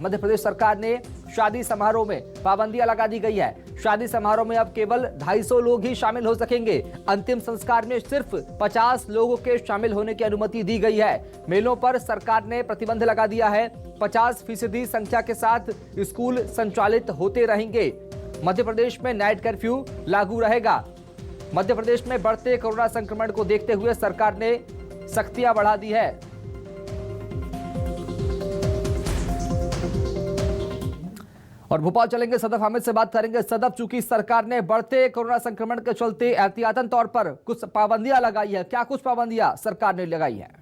मध्य प्रदेश सरकार ने शादी समारोह में पाबंदियां लगा दी गई है। शादी समारोह में अब केवल 250 लोग ही शामिल हो सकेंगे। अंतिम संस्कार में सिर्फ 50 लोगों के शामिल होने की अनुमति दी गई है। मेलों पर सरकार ने प्रतिबंध लगा दिया है। 50% संख्या के साथ स्कूल संचालित होते रहेंगे। मध्य प्रदेश में नाइट कर्फ्यू लागू रहेगा। मध्य प्रदेश में बढ़ते कोरोना संक्रमण को देखते हुए सरकार ने सख्तियां बढ़ा दी है। और भोपाल चलेंगे, सदफ हामिद से बात करेंगे। सदफ, चूंकि सरकार ने बढ़ते कोरोना संक्रमण के चलते एहतियातन तौर पर कुछ पाबंदियां लगाई है, क्या कुछ पाबंदियां सरकार ने लगाई है?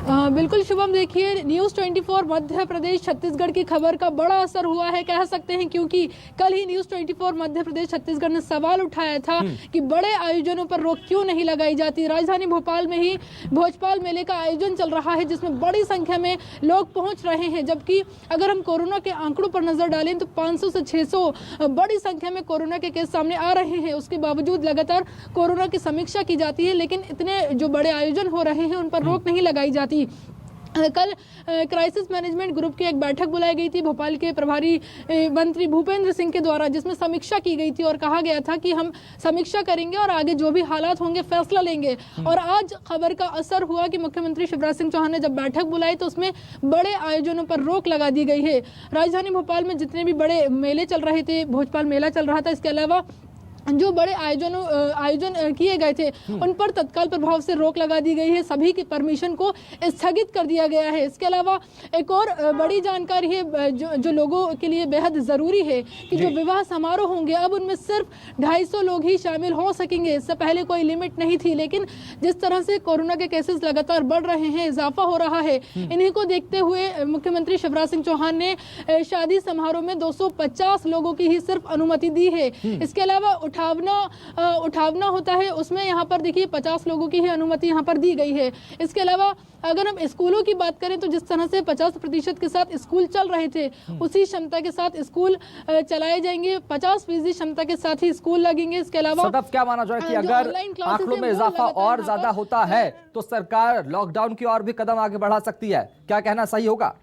बिल्कुल शुभम, देखिए न्यूज़ 24 मध्य प्रदेश छत्तीसगढ़ की खबर का बड़ा असर हुआ है कह सकते हैं, क्योंकि कल ही न्यूज़ 24 मध्य प्रदेश छत्तीसगढ़ ने सवाल उठाया था कि बड़े आयोजनों पर रोक क्यों नहीं लगाई जाती। राजधानी भोपाल में ही भोजपाल मेले का आयोजन चल रहा है, जिसमें बड़ी संख्या में लोग पहुंच रहे हैं। जबकि अगर हम कोरोना के आंकड़ों पर नजर डालें तो 500 से 600 बड़ी संख्या में कोरोना के केस सामने आ रहे हैं। उसके बावजूद लगातार कोरोना की समीक्षा की जाती है, लेकिन इतने जो बड़े आयोजन हो रहे हैं उन पर रोक नहीं लगाई जाती। कल क्राइसिस मैनेजमेंट ग्रुप की एक बैठक बुलाई गई थी भोपाल के प्रभारी मंत्री भूपेंद्र सिंह के द्वारा, जिसमें समीक्षा की गई थी और कहा गया था कि हम समीक्षा करेंगे और आगे जो भी हालात होंगे फैसला लेंगे। और आज खबर का असर हुआ कि मुख्यमंत्री शिवराज सिंह चौहान ने जब बैठक बुलाई तो उसमें बड़े आयोजनों पर रोक लगा दी गई है। राजधानी भोपाल में जितने भी बड़े मेले चल रहे थे, भोजपाल मेला चल रहा था, इसके अलावा जो बड़े आयोजन किए गए थे उन पर तत्काल प्रभाव से रोक लगा दी गई है। सभी की परमिशन को स्थगित कर दिया गया है। इसके अलावा एक और बड़ी जानकारी है जो लोगों के लिए बेहद ज़रूरी है कि जो विवाह समारोह होंगे अब उनमें सिर्फ 250 लोग ही शामिल हो सकेंगे। इससे पहले कोई लिमिट नहीं थी, लेकिन जिस तरह से कोरोना के केसेस लगातार बढ़ रहे हैं, इजाफा हो रहा है, इन्हीं को देखते हुए मुख्यमंत्री शिवराज सिंह चौहान ने शादी समारोह में 250 लोगों की ही सिर्फ अनुमति दी है। इसके अलावा उठावना होता है, उसमें यहाँ पर देखिए 50 लोगों की ही अनुमति यहाँ पर दी गई है। इसके अलावा अगर हम स्कूलों की बात करें तो जिस तरह से 50% के साथ स्कूल चल रहे थे उसी क्षमता के साथ स्कूल चलाए जाएंगे। 50% क्षमता के साथ ही स्कूल लगेंगे। इसके अलावा सदफ, क्या माना जाए कि अगर आंकड़ों में इजाफा और ज्यादा होता है तो सरकार लॉकडाउन की ओर भी कदम आगे बढ़ा सकती है, क्या कहना सही होगा?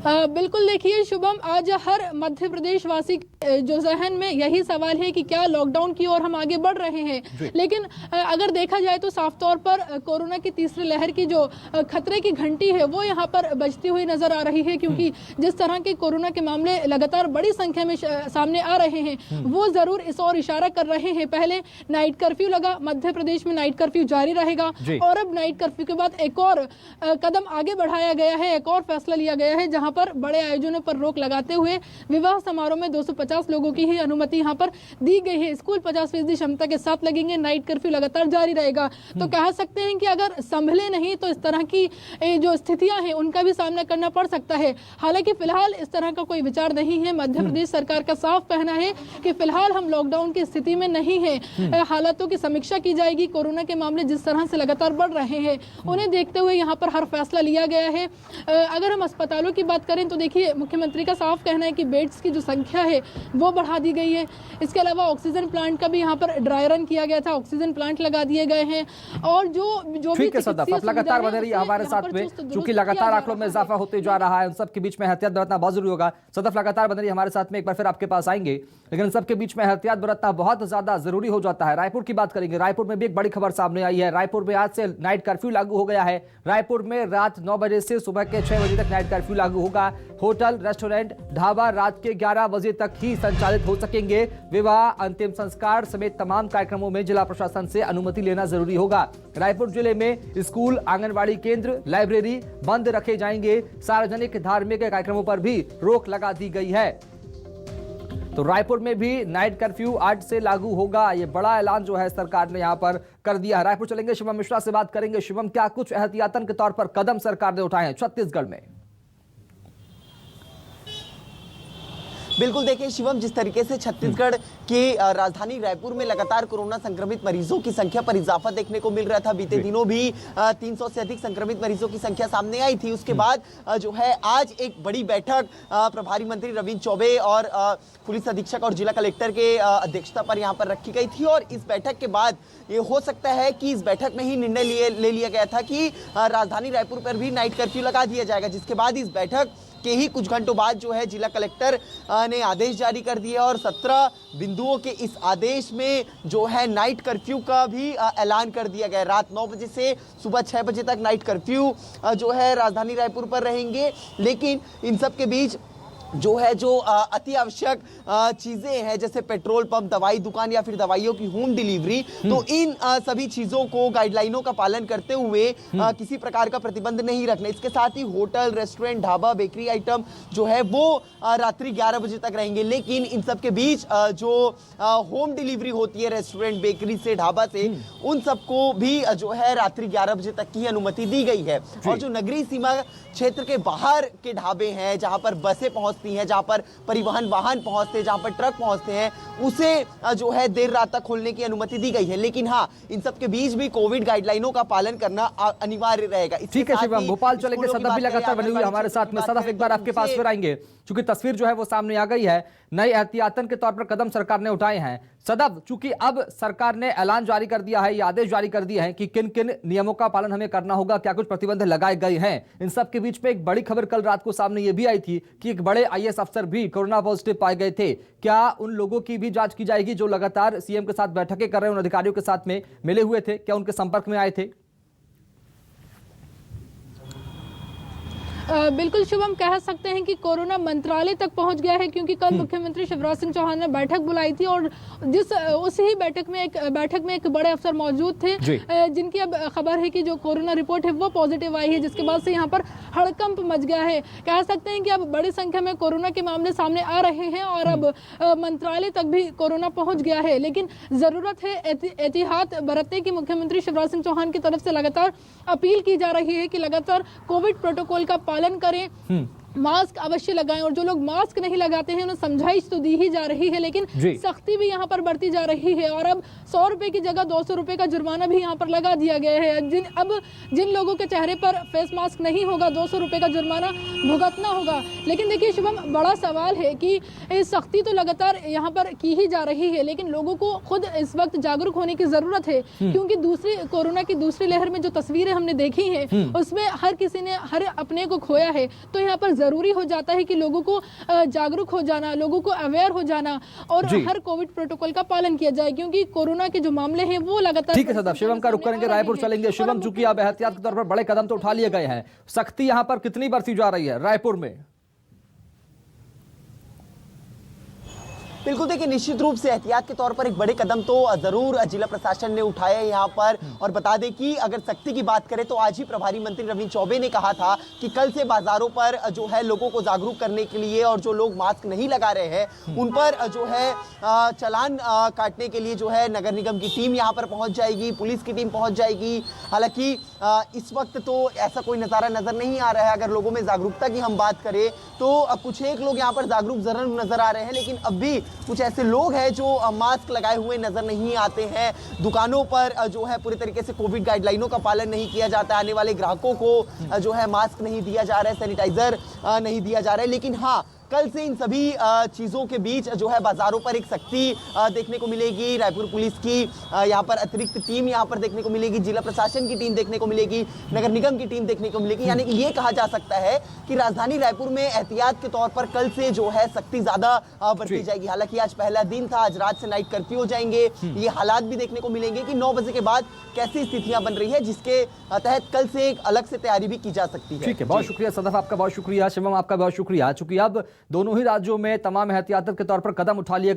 बिल्कुल, देखिए शुभम, आज हर मध्य प्रदेश वासी जो जहन में यही सवाल है कि क्या लॉकडाउन की ओर हम आगे बढ़ रहे हैं। लेकिन अगर देखा जाए तो साफ तौर पर कोरोना की तीसरी लहर की जो खतरे की घंटी है वो यहाँ पर बजती हुई नजर आ रही है, क्योंकि जिस तरह के कोरोना के मामले लगातार बड़ी संख्या में सामने आ रहे हैं वो जरूर इस ओर इशारा कर रहे हैं। पहले नाइट कर्फ्यू लगा, मध्य प्रदेश में नाइट कर्फ्यू जारी रहेगा और अब नाइट कर्फ्यू के बाद एक और कदम आगे बढ़ाया गया है, एक और फैसला लिया गया है जहाँ पर बड़े आयोजनों पर रोक लगाते हुए विवाह समारोह में 250 लोगों की ही अनुमति यहां पर दी गई है। स्कूल 50% क्षमता के साथ लगेंगे, नाइट कर्फ्यू लगातार जारी रहेगा। तो कह सकते हैं कि अगर संभले नहीं तो इस तरह की जो स्थितियां हैं उनका भी सामना करना पड़ सकता है। हालांकि फिलहाल इस तरह का कोई विचार नहीं है। मध्य प्रदेश सरकार का साफ कहना है कि फिलहाल हम लॉकडाउन की स्थिति में नहीं है। हालातों की समीक्षा की जाएगी। कोरोना के मामले जिस तरह से लगातार बढ़ रहे हैं उन्हें देखते हुए यहाँ पर हर फैसला लिया गया है। अगर हम अस्पतालों की बात करें तो देखिए मुख्यमंत्री का साफ कहना है कि बेड्स की जो संख्या है वो बढ़ा दी गई है। इसके अलावा ऑक्सीजन प्लांट का भी यहाँ पर ड्राई रन किया गया था, ऑक्सीजन प्लांट लगा दिए गए हैं। और जो भी लगातार बने रही हमारे साथ में, चूंकि लगातार आंकड़ों में इजाफा होते जा रहा है, उन सबके बीच में एहतियात बरतना बहुत जरूरी होगा। सदफ लगातार बन रही हमारे साथ में, एक बार फिर आपके पास आएंगे, लेकिन सबके बीच में एहतियात बरतना बहुत ज्यादा जरूरी हो जाता है। रायपुर की बात करेंगे। रायपुर में भी एक बड़ी खबर सामने आई है। रायपुर में आज से नाइट कर्फ्यू लागू हो गया है। रायपुर में रात 9 बजे से सुबह के 6 बजे तक नाइट कर्फ्यू लागू होगा। होटल, रेस्टोरेंट, ढाबा रात के 11 बजे तक ही संचालित हो सकेंगे। विवाह, अंतिम संस्कार समेत तमाम कार्यक्रमों में जिला प्रशासन से अनुमति लेना जरूरी होगा। रायपुर जिले में स्कूल, आंगनबाड़ी केंद्र, लाइब्रेरी बंद रखे जाएंगे। सार्वजनिक धार्मिक कार्यक्रमों पर भी रोक लगा दी गई है। तो रायपुर में भी नाइट कर्फ्यू आज से लागू होगा। ये बड़ा ऐलान जो है सरकार ने यहां पर कर दिया है। रायपुर चलेंगे, शिवम मिश्रा से बात करेंगे। शिवम, क्या कुछ एहतियातन के तौर पर कदम सरकार ने उठाए हैं छत्तीसगढ़ में? बिल्कुल देखिए शिवम, जिस तरीके से छत्तीसगढ़ के राजधानी रायपुर में लगातार कोरोना संक्रमित मरीजों की संख्या पर इजाफा देखने को मिल रहा था। बीते दिनों भी 300 से अधिक संक्रमित मरीजों की संख्या सामने आई थी। उसके बाद जो है आज एक बड़ी बैठक प्रभारी मंत्री रविंद्र चौबे और पुलिस अधीक्षक और जिला कलेक्टर के अध्यक्षता पर यहाँ पर रखी गई थी। और इस बैठक के बाद ये हो सकता है कि इस बैठक में ही निर्णय ले लिया गया था कि राजधानी रायपुर पर भी नाइट कर्फ्यू लगा दिया जाएगा, जिसके बाद इस बैठक के ही कुछ घंटों बाद जो है जिला कलेक्टर ने आदेश जारी कर दिया और 17 बिंदुओं के इस आदेश में जो है नाइट कर्फ्यू का भी ऐलान कर दिया गया। रात 9 बजे से सुबह 6 बजे तक नाइट कर्फ्यू जो है राजधानी रायपुर पर रहेंगे। लेकिन इन सब के बीच जो है अति आवश्यक चीजें हैं, जैसे पेट्रोल पंप, दवाई दुकान या फिर दवाइयों की होम डिलीवरी, तो इन सभी चीजों को गाइडलाइनों का पालन करते हुए किसी प्रकार का प्रतिबंध नहीं रखना। इसके साथ ही hotel, restaurant, dhaba, bakery item जो है वो रात्रि 11 बजे तक रहेंगे। लेकिन इन सब के बीच जो होम डिलीवरी होती है रेस्टोरेंट, बेकरी से, ढाबा से, उन सबको भी जो है रात्रि 11 बजे तक की अनुमति दी गई है। और जो नगरीय सीमा क्षेत्र के बाहर के ढाबे हैं, जहां पर बसें पहुंचती हैं, जहां पर परिवहन वाहन पहुंचते हैं, जहां पर ट्रक पहुंचते हैं, उसे जो है देर रात तक खोलने की अनुमति दी गई है। लेकिन हाँ, इन सब के बीच भी कोविड गाइडलाइनों का पालन करना अनिवार्य रहेगा। ठीक है शिवम, भोपाल चलेंगे। सदफ भी लगातार बनी हुई हमारे साथ में। सदफ, एक बार आपके पास फिर आएंगे, चूंकि तस्वीर जो है वो सामने आ गई है। नए एहतियातन के तौर पर कदम सरकार ने उठाए हैं। सदफ, चूंकि अब सरकार ने ऐलान जारी कर दिया है, ये आदेश जारी कर दिए हैं कि किन किन नियमों का पालन हमें करना होगा, क्या कुछ प्रतिबंध लगाए गए हैं। इन सब के बीच में एक बड़ी खबर कल रात को सामने ये भी आई थी कि एक बड़े आईएएस अफसर भी कोरोना पॉजिटिव पाए गए थे। क्या उन लोगों की भी जांच की जाएगी जो लगातार सीएम के साथ बैठकें कर रहे हैं, उन अधिकारियों के साथ में मिले हुए थे, क्या उनके संपर्क में आए थे? बिल्कुल शुभम, कह सकते हैं कि कोरोना मंत्रालय तक पहुंच गया है, क्योंकि कल मुख्यमंत्री शिवराज सिंह चौहान ने बैठक बुलाई थी और उसी ही बैठक में एक बड़े अफसर मौजूद थे, जिनकी अब खबर है कि जो कोरोना रिपोर्ट है वो पॉजिटिव आई है, जिसके बाद से यहाँ पर हड़कंप मच गया है। कह सकते हैं कि अब बड़ी संख्या में कोरोना के मामले सामने आ रहे हैं और अब मंत्रालय तक भी कोरोना पहुंच गया है। लेकिन जरूरत है एहतियात बरतने की। मुख्यमंत्री शिवराज सिंह चौहान की तरफ से लगातार अपील की जा रही है कि लगातार कोविड प्रोटोकॉल का पालन करें, मास्क अवश्य लगाएं। और जो लोग मास्क नहीं लगाते हैं उन्हें समझाइश तो दी ही जा रही है, लेकिन सख्ती भी यहाँ पर बढ़ती जा रही है। और अब 100 रुपए की जगह 200 रुपए का जुर्माना भी यहाँ पर लगा दिया गया है। जिन लोगों के चेहरे पर फेस मास्क नहीं होगा, 200 रुपए का जुर्माना भुगतना होगा। लेकिन देखिए शुभम, बड़ा सवाल है कि सख्ती तो लगातार यहाँ पर की ही जा रही है, लेकिन लोगों को खुद इस वक्त जागरूक होने की जरूरत है, क्योंकि कोरोना की दूसरी लहर में जो तस्वीरें हमने देखी हैं उसमें हर किसी ने अपने को खोया है। तो यहाँ पर जरूरी हो जाता है कि लोगों को जागरूक हो जाना, लोगों को अवेयर हो जाना और हर कोविड प्रोटोकॉल का पालन किया जाए, क्योंकि कोरोना के जो मामले हैं वो लगातार। ठीक है सदफ, शिवम का रुख करेंगे, रायपुर चलेंगे। शिवम, चूंकि अब एहतियात के तौर पर बड़े कदम तो उठा लिए गए हैं, सख्ती यहां पर कितनी बरती जा रही है रायपुर में? बिल्कुल देखिए, निश्चित रूप से एहतियात के तौर पर एक बड़े कदम तो जरूर जिला प्रशासन ने उठाए हैं यहाँ पर। और बता दें कि अगर सख्ती की बात करें तो आज ही प्रभारी मंत्री रविंद्र चौबे ने कहा था कि कल से बाजारों पर जो है लोगों को जागरूक करने के लिए और जो लोग मास्क नहीं लगा रहे हैं उन पर जो है चालान काटने के लिए जो है नगर निगम की टीम यहाँ पर पहुंच जाएगी, पुलिस की टीम पहुंच जाएगी। हालांकि इस वक्त तो ऐसा कोई नज़ारा नजर नहीं आ रहा है। अगर लोगों में जागरूकता की हम बात करें तो कुछ एक लोग यहाँ पर जागरूक जरूर नजर आ रहे हैं, लेकिन अब भी कुछ ऐसे लोग हैं जो मास्क लगाए हुए नजर नहीं आते हैं। दुकानों पर जो है पूरी तरीके से कोविड गाइडलाइनों का पालन नहीं किया जाता। आने वाले ग्राहकों को जो है मास्क नहीं दिया जा रहा है, सैनिटाइजर नहीं दिया जा रहा है। लेकिन हाँ, कल से इन सभी चीज़ों के बीच जो है बाजारों पर एक सख्ती देखने को मिलेगी। रायपुर पुलिस की यहाँ पर अतिरिक्त टीम यहाँ पर देखने को मिलेगी, जिला प्रशासन की टीम देखने को मिलेगी, नगर निगम की टीम देखने को मिलेगी। यानी कि ये कहा जा सकता है कि राजधानी रायपुर में एहतियात के तौर पर कल से जो है सख्ती ज्यादा बरती जाएगी। हालांकि आज पहला दिन था, आज रात से नाइट कर्फ्यू हो जाएंगे। ये हालात भी देखने को मिलेंगे कि 9 बजे के बाद कैसी स्थितियां बन रही है, जिसके तहत कल से एक अलग से तैयारी भी की जा सकती है। ठीक है, बहुत शुक्रिया सदफ, आपका बहुत शुक्रिया। शिवम, आपका बहुत शुक्रिया। चूंकि अब दोनों ही राज्यों में तमाम एहतियात के तौर पर कदम उठा लिए गए।